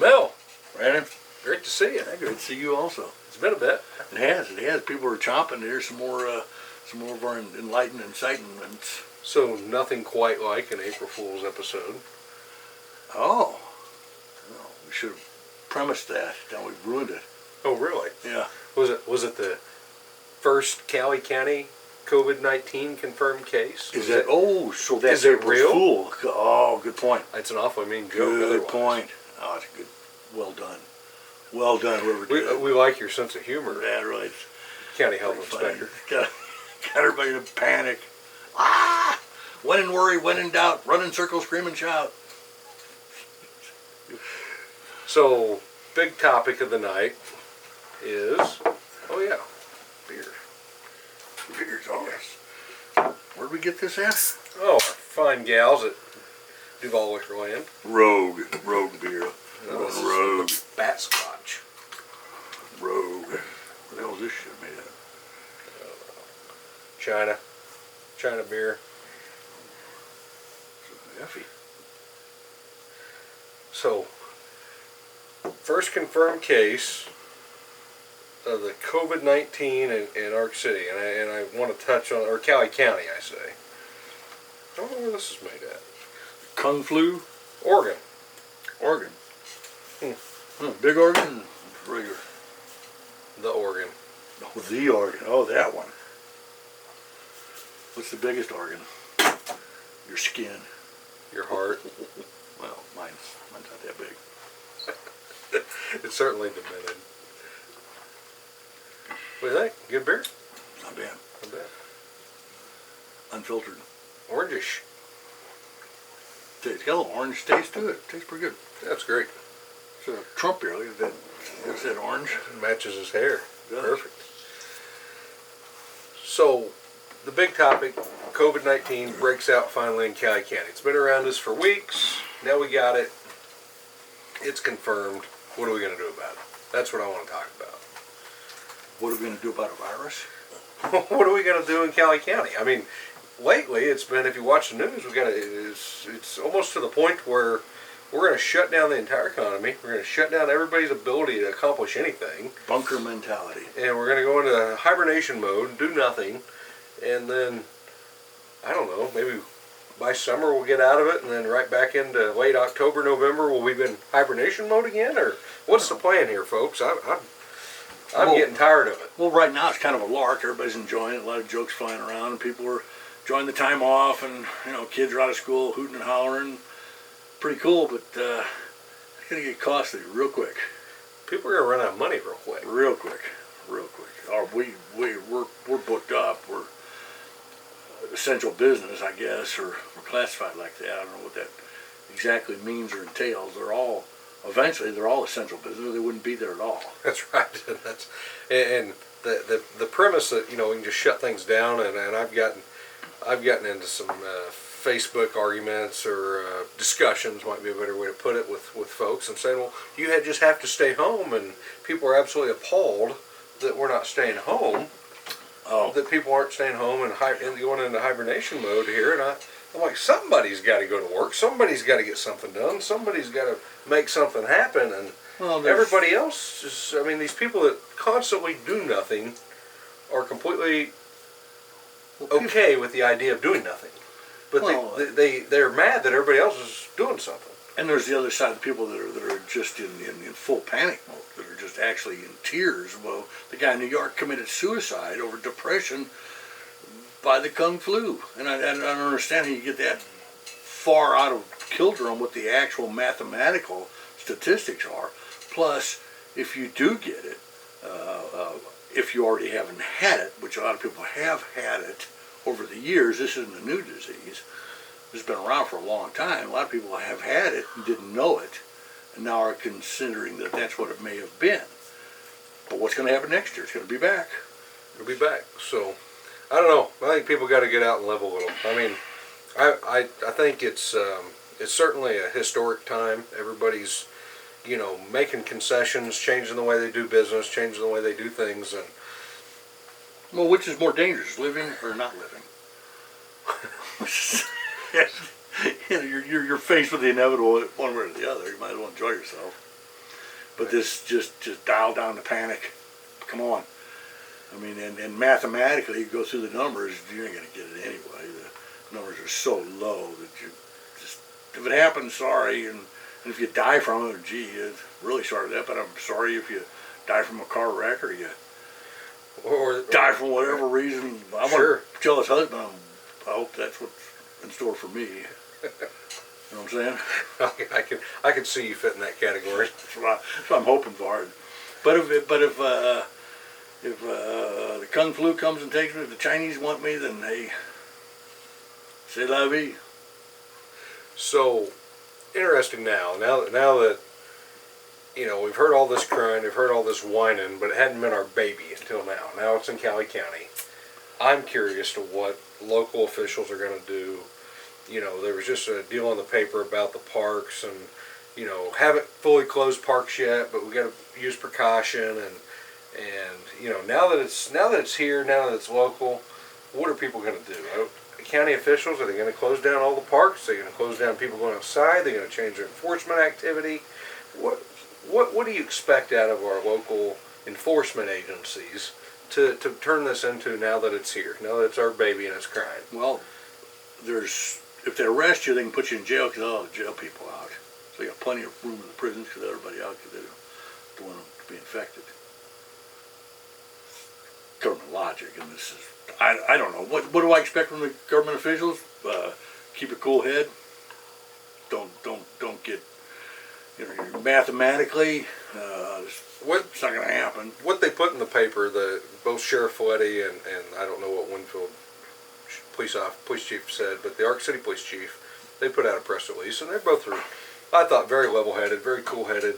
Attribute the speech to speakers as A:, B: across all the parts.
A: Mel,
B: Brandon,
A: great to see you.
B: yeah, good to see you also.
A: It's been a bit.
B: It has. People are chomping to hear some more of our enlightened incitements.
A: So nothing quite like an April Fool's episode.
B: Oh, well, we should have premised that. Now we've ruined it.
A: Oh, really?
B: Yeah.
A: Was it the first Cowley County COVID-19 confirmed case?
B: Is that? Oh, so that's
A: Is it
B: April's
A: real?
B: Fool. Oh, good point.
A: It's an awfully mean joke.
B: Good
A: otherwise.
B: point. Oh, it's good. Well done. Well done, whoever did it.
A: We like your sense of humor,
B: Yeah, right.
A: County Health
B: Funny.
A: Inspector.
B: Got everybody to panic. Ah! When in worry, when in doubt, run in circles, scream and shout.
A: So, big topic of the night is, oh yeah, beer.
B: Beer's always. Where'd we get this at?
A: Oh, our fine gals at Duval Liquor Land.
B: Rogue beer.
A: No, this is
B: Rogue.
A: Bat Scotch.
B: Rogue. What the hell is this shit made of?
A: China beer.
B: Effie.
A: So, first confirmed case of the COVID-19 in Ark City, and I want to touch on, or Cowley County, I say. I don't know where this is made at.
B: Kung Flu?
A: Oregon.
B: Oregon. Big Oregon? Regular.
A: The Oregon.
B: Oh, the Oregon. Oh, that one. What's the biggest organ? Your skin.
A: Your heart.
B: Well, mine's not that big.
A: It's certainly diminished. What do you think? Good beer?
B: Not bad.
A: Not bad.
B: Unfiltered.
A: Orangish.
B: It's got a little orange taste to it. Tastes pretty good.
A: That's great.
B: It's a Trump beer. Look at that. There's that orange.
A: Matches his hair.
B: Does.
A: Perfect. So, the big topic, COVID-19 breaks out finally in Cowley County. It's been around us for weeks. Now we got it. It's confirmed. What are we going to do about it? That's what I want to talk about.
B: What are we going to do about a virus?
A: What are we going to do in Cowley County? I mean, lately it's been, if you watch the news, it's almost to the point where we're going to shut down the entire economy. We're going to shut down everybody's ability to accomplish anything.
B: Bunker mentality.
A: And we're going to go into hibernation mode and do nothing. And then, I don't know, maybe by summer we'll get out of it, and then right back into late October, November, will we be in hibernation mode again? Or what's the plan here, folks? I'm getting tired of it.
B: Well, right now it's kind of a lark. Everybody's enjoying it. A lot of jokes flying around, and people are enjoying the time off, and kids are out of school, hooting and hollering. Pretty cool, but it's gonna get costly real quick.
A: People are gonna run out of money real quick.
B: Real quick. Or we're booked up. We're essential business, I guess, or we're classified like that. I don't know what that exactly means or entails. Eventually they're all essential business, or they wouldn't be there at all.
A: That's right. And the premise that we can just shut things down, and I've gotten into some Facebook arguments or discussions, might be a better way to put it, with folks, and saying, well, you just have to stay home, and people are absolutely appalled that we're not staying home.
B: Oh.
A: That people aren't staying home and going into hibernation mode here, and I'm like, somebody's got to go to work. Somebody's got to get something done. Somebody's got to make something happen. And everybody else these people that constantly do nothing are completely okay with the idea of doing nothing. But they're mad that everybody else is doing something.
B: And there's the other side of people that are just in full panic mode, that are just actually in tears. Well, the guy in New York committed suicide over depression by the Kung Flu. And I don't understand how you get that far out of kilter on what the actual mathematical statistics are. Plus, if you do get it, if you already haven't had it, which a lot of people have had it over the years, this isn't a new disease. It's been around for a long time. A lot of people have had it and didn't know it, and now are considering that that's what it may have been. But what's going to happen next year? It's going to be back.
A: It'll be back. So, I don't know. I think people got to get out and live a little. I mean, I think it's certainly a historic time. Everybody's, making concessions, changing the way they do business, changing the way they do things, and
B: well, which is more dangerous, living or not living? You're faced with the inevitable one way or the other. You might as well enjoy yourself. But this just dial down the panic. Come on. I mean, and mathematically, you go through the numbers, you ain't going to get it anyway. The numbers are so low that you just, if it happens, sorry. And if you die from it, gee, it's really sorry for that, but I'm sorry if you die from a car wreck or you die from whatever reason. I'm a jealous husband. I hope that's what's in store for me. You know what I'm saying?
A: I can see you fit in that category.
B: That's what I'm hoping for. But if the Kung Flu comes and takes me, if the Chinese want me, then hey, c'est la vie.
A: So interesting now that we've heard all this crying, we've heard all this whining, but it hadn't been our baby until now. Now it's in Cowley County. I'm curious to what local officials are going to do. There was just a deal in the paper about the parks, and haven't fully closed parks yet, but we got to use precaution. And now that it's here, now that it's local, what are people going to do? County officials, are they going to close down all the parks? Are they going to close down people going outside? Are they going to change their enforcement activity? What do you expect out of our local enforcement agencies to turn this into, now that it's here, now that it's our baby and it's crying?
B: Well, if they arrest you, they can put you in jail because all the jail people out. So you got plenty of room in the prisons because everybody out because they don't want them to be infected. Government logic, and this is, I don't know. What do I expect from the government officials? Keep a cool head. Don't get, mathematically, it's not going to happen.
A: What they put in the paper, both Sheriff Folletti and I don't know what Winfield police chief said, but the Ark City police chief, they put out a press release, and they both were, I thought, very level-headed, very cool-headed.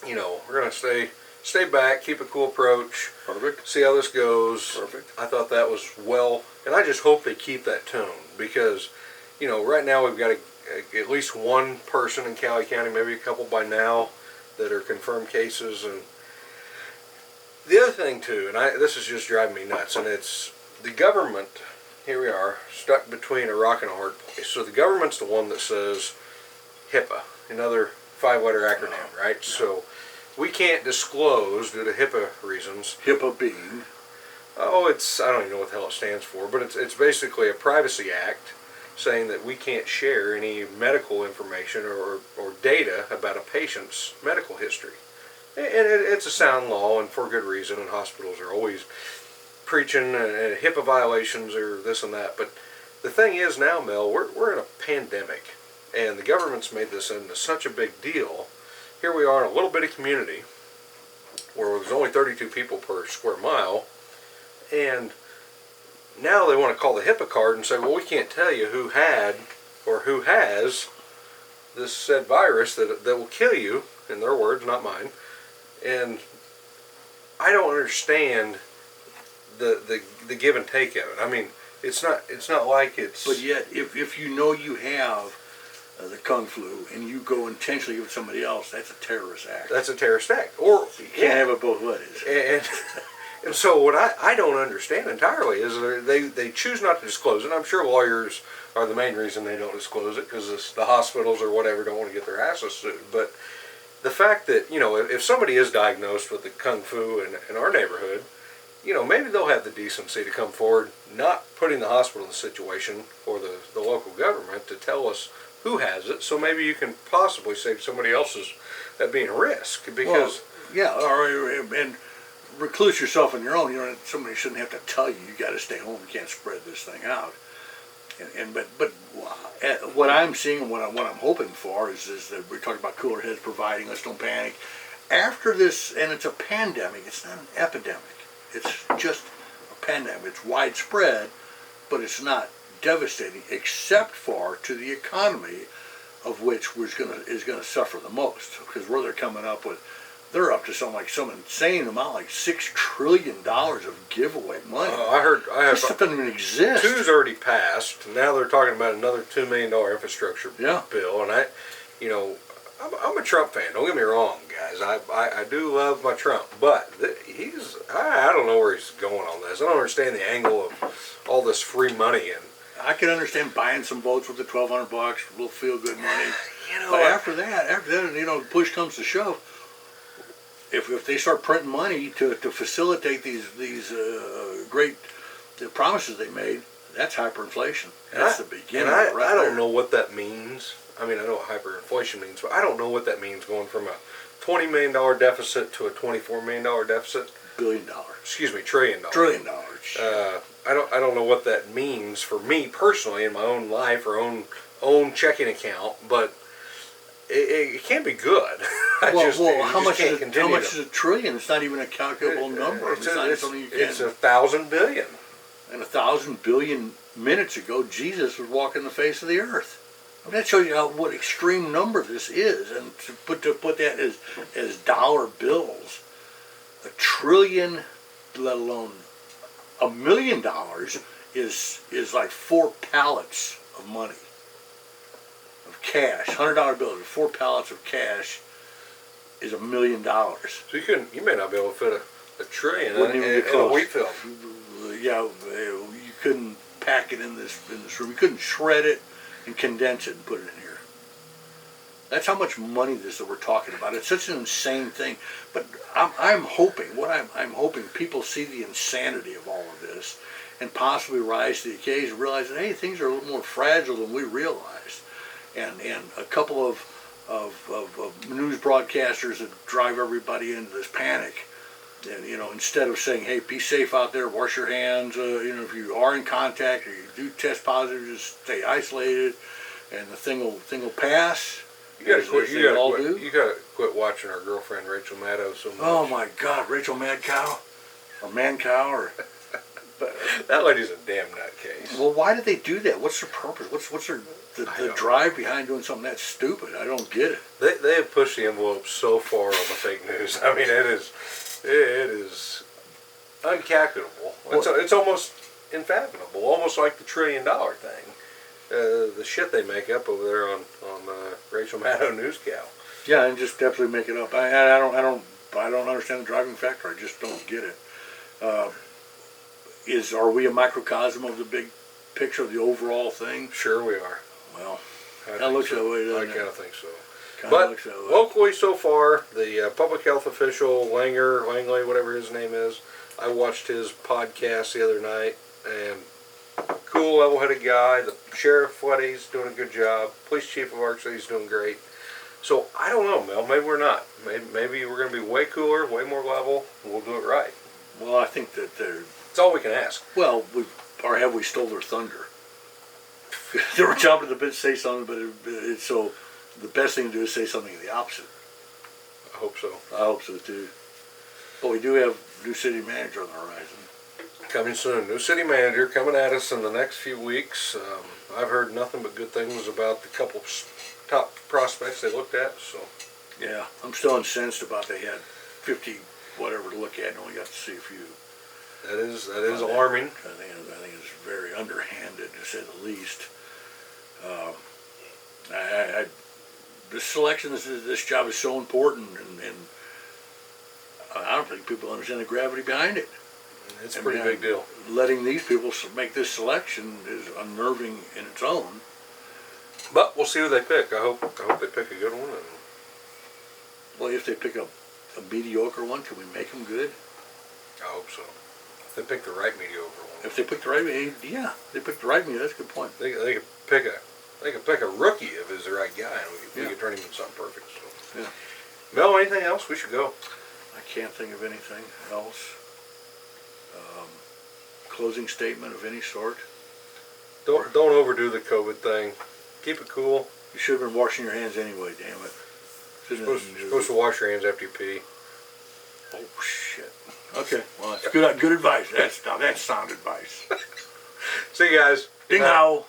A: We're going to stay back, keep a cool approach.
B: Perfect.
A: See how this goes.
B: Perfect.
A: I thought that was well, and I just hope they keep that tone, because, right now we've got at least one person in Cowley County, maybe a couple by now, that are confirmed cases. And the other thing too, and this is just driving me nuts, and it's the government. Here we are, stuck between a rock and a hard place. So the government's the one that says HIPAA, another 5-letter acronym, right? No. So we can't disclose due to HIPAA reasons.
B: HIPAA being?
A: I don't even know what the hell it stands for, but it's basically a privacy act saying that we can't share any medical information or data about a patient's medical history. And it's a sound law, and for good reason, and hospitals are always preaching HIPAA violations or this and that. But the thing is now, Mel, we're in a pandemic, and the government's made this into such a big deal. Here we are in a little bitty community where there's only 32 people per square mile, and now they want to call the HIPAA card and say, well, we can't tell you who had or who has this said virus that will kill you, in their words, not mine. And I don't understand the give and take of it. I mean, it's not like it's.
B: But yet, if you have the Kung Flu and you go intentionally with somebody else, that's a terrorist act.
A: That's a terrorist act. Or
B: you can't have it both ways.
A: And so what I don't understand entirely is they choose not to disclose it. I'm sure lawyers are the main reason they don't disclose it, because the hospitals or whatever don't want to get their asses sued. But the fact that, if somebody is diagnosed with the Kung Fu in our neighborhood, maybe they'll have the decency to come forward, not putting the hospital in the situation or the local government to tell us who has it, so maybe you can possibly save somebody else's that being a risk. Because
B: and recluse yourself on your own. Somebody shouldn't have to tell you got to stay home. You can't spread this thing out. But what I'm seeing and what I'm hoping for is that we're talking about cooler heads providing us, don't panic. After this, and it's a pandemic. It's not an epidemic. It's just a pandemic. It's widespread, but it's not devastating, except for to the economy, of which is going to suffer the most, because where they're coming up with. They're up to some insane amount, like $6 trillion of giveaway money.
A: This
B: stuff doesn't even exist.
A: Two's already passed. Now they're talking about another $2 million infrastructure bill. And I'm a Trump fan. Don't get me wrong, guys. I do love my Trump, but I don't know where he's going on this. I don't understand the angle of all this free money. And
B: I can understand buying some votes with the $1,200, a little feel good money. But after that, push comes to shove. if they start printing money to facilitate these great promises they made, that's hyperinflation. That's the beginning.
A: And I don't know what that means. I mean, I know what hyperinflation means, but I don't know what that means going from a $20 million deficit to a $24 million deficit.
B: $1 billion.
A: Excuse me, $1 trillion.
B: $1 trillion.
A: I don't know what that means for me personally in my own life or own checking account, but it can't be good.
B: How much is a trillion? It's not even a calculable number.
A: It's 1,000 billion.
B: And 1,000 billion minutes ago, Jesus was walking the face of the earth. I mean, that shows you what extreme number this is, and to put that as dollar bills, $1 trillion, let alone $1 million, is like 4 pallets of money, of cash. $100 bills, 4 pallets of cash is $1 million.
A: So you may not be able to fit a trillion in a wheat field.
B: Yeah, you couldn't pack it in this room. You couldn't shred it and condense it and put it in here. That's how much money that we're talking about. It's such an insane thing. But I'm hoping people see the insanity of all of this and possibly rise to the occasion, realize that, hey, things are a little more fragile than we realized. And a couple of news broadcasters that drive everybody into this panic. And, instead of saying, hey, be safe out there, wash your hands, if you are in contact or you do test positive, just stay isolated, and the thing will pass.
A: You gotta quit watching our girlfriend Rachel Maddow so much.
B: Oh my God, Rachel Mad Cow, or Man Cow, or
A: that lady's a damn nutcase.
B: Well, why did they do that? What's their purpose? What's the drive behind doing something that stupid? I don't get it.
A: They have pushed the envelope so far on the fake news. I mean, it is uncalculable. It's almost unfathomable, almost like the $1 trillion thing. The shit they make up over there on Rachel Maddow News Cow.
B: Yeah, and just absolutely make it up. I don't understand the driving factor. I just don't get it. Are we a microcosm of the big picture of the overall thing?
A: Sure we are.
B: Well, that looks that way, doesn't it?
A: I kind of think so. But locally so far, the public health official, Langley, whatever his name is, I watched his podcast the other night, and cool, level-headed guy. The sheriff, he's doing a good job. Police chief of Arkansas, doing great. So I don't know, Mel. Maybe we're not. Maybe we're going to be way cooler, way more level, and we'll do it right.
B: Well, I think that
A: it's all we can ask.
B: Well, have we stole their thunder? They were jumping at the bit to say something, but so the best thing to do is say something the opposite.
A: I hope so.
B: I hope so too. But we do have new city manager on the horizon.
A: Coming soon. New city manager coming at us in the next few weeks. I've heard nothing but good things about the couple top prospects they looked at. So
B: yeah, I'm still incensed about they had 50 whatever to look at and only got to see a few.
A: That is alarming.
B: I think it's very underhanded, to say the least. This selection, this job is so important, and I don't think people understand the gravity behind it.
A: It's a pretty big deal.
B: Letting these people make this selection is unnerving in its own.
A: But we'll see who they pick. I hope they pick a good one.
B: Well, if they pick a mediocre one, can we make them good?
A: I hope so. If they pick the right mediocre one.
B: If they pick the right, yeah, they pick the right mediocre. That's a good point.
A: They could pick a rookie if he's the right guy, and we could turn him into something perfect. So.
B: Yeah.
A: Mel, anything else? We should go.
B: I can't think of anything else. Closing statement of any sort.
A: Don't overdo the COVID thing. Keep it cool.
B: You should have been washing your hands anyway. Damn it.
A: You're supposed to wash your hands after you pee.
B: Oh shit. Okay. Well, that's good advice. That's sound advice.
A: See you guys.
B: Ding-ow.